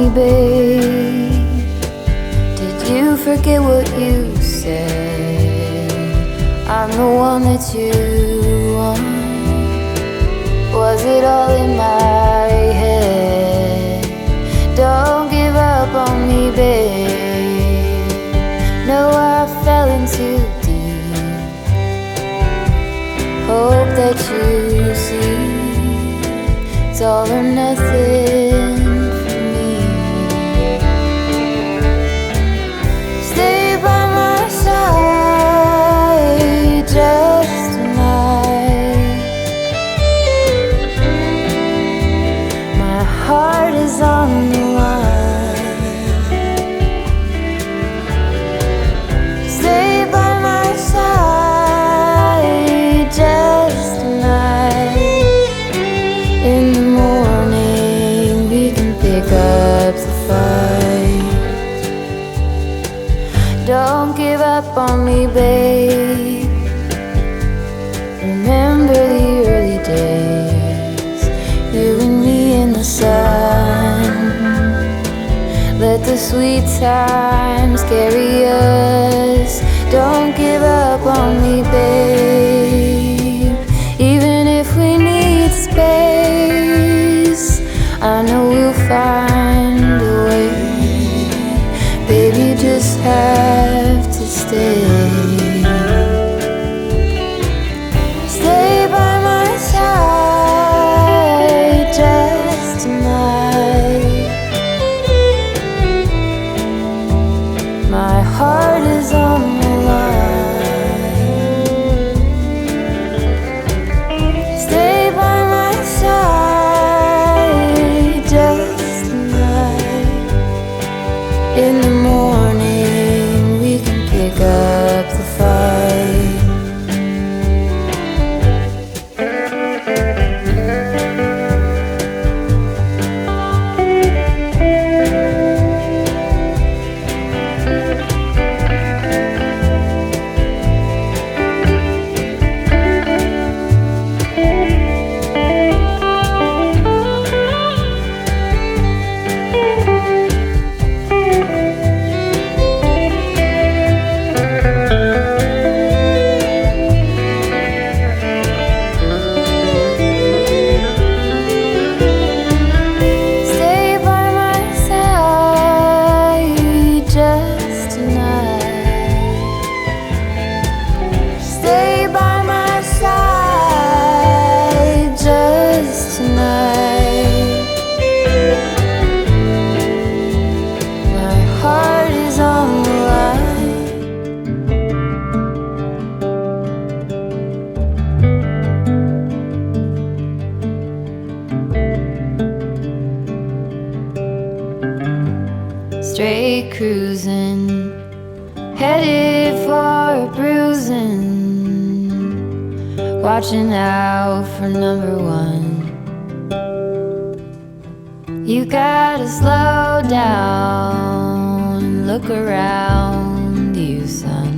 me, babe. Did you forget what you said? I'm the one that you want. Was it all in my head? Don't give up on me, babe. No, I fell in too deep. Hope that you see it's all or nothing for me. Stay by my side just tonight. My heart is on the line. Stay by my side just tonight. In the morning we can pick up the fight. Don't give up on me, babe. Remember the early days, you and me in the sun. Let the sweet times carry us. Don't give up on me, babe. Even if we need space, I know we'll find a way. Baby, you just have to stay. Stay by my side just tonight. My heart is on the line. Stay by my side just tonight. In the morning we can pick up the fight. Straight cruising, headed for a bruising. Watching out for number one. You gotta slow down and look around you, son.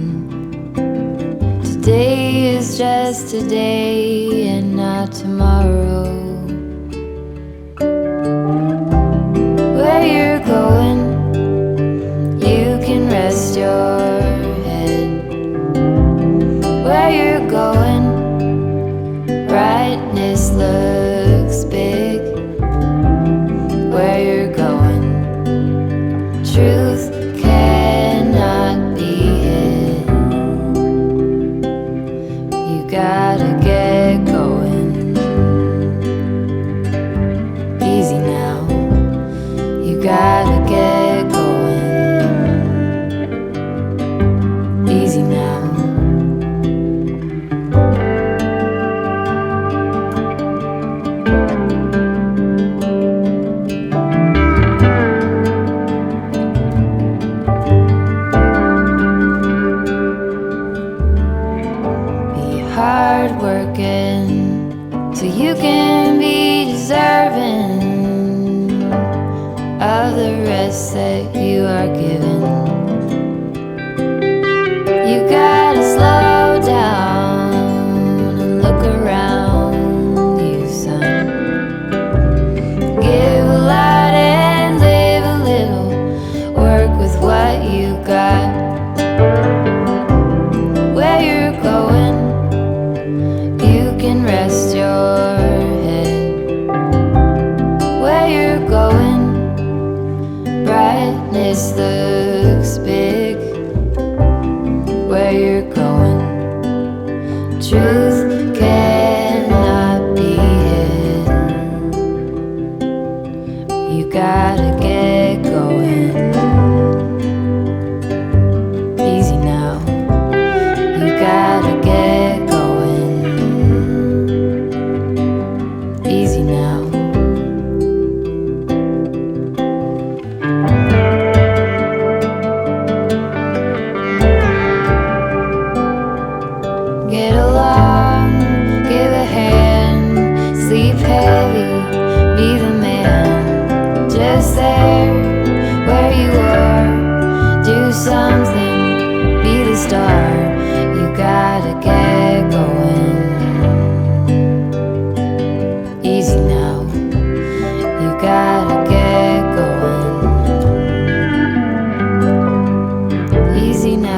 Today is just today and not tomorrow. Where you're going, you can rest your head. Where you're going, brightness looks big. Where you're going, truth cannot be hid. You gotta get going. Easy now, you gotta get going. Easy now. Hard working so you can be deserving of the rest that you are given. You gotta slow down and look around you, son. Give a lot and live a Sleep heavy, be the man, just there where you are. Do something, be the star. You gotta get going. Easy now, you gotta get going. Easy now.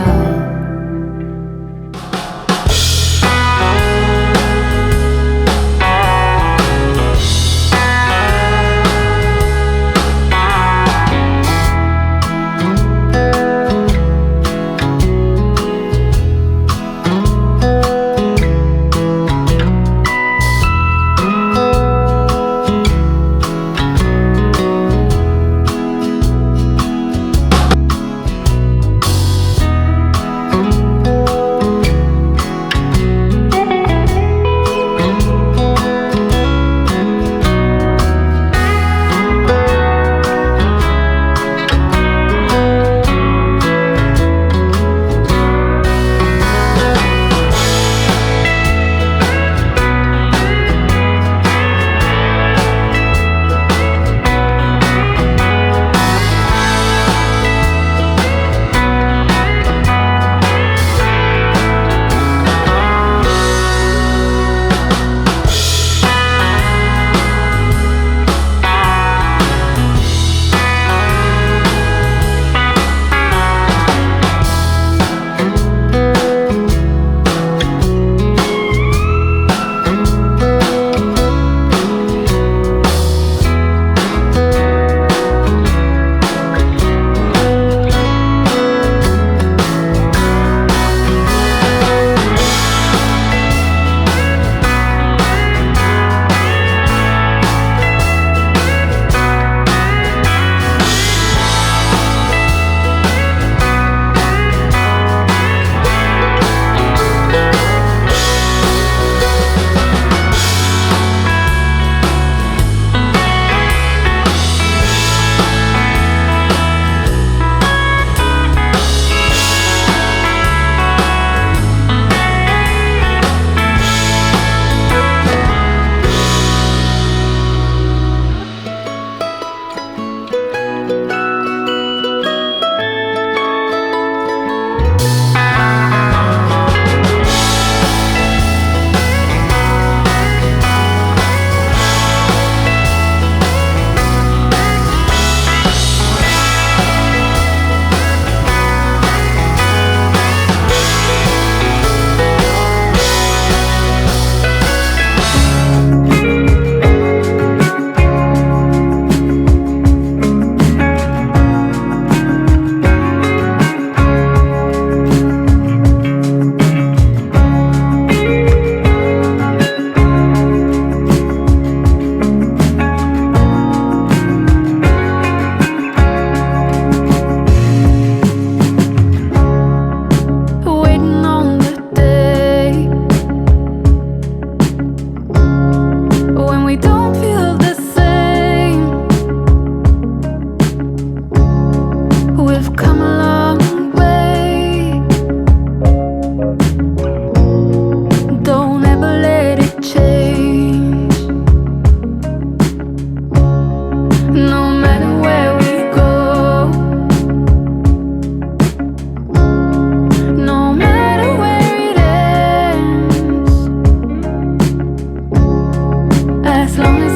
As long as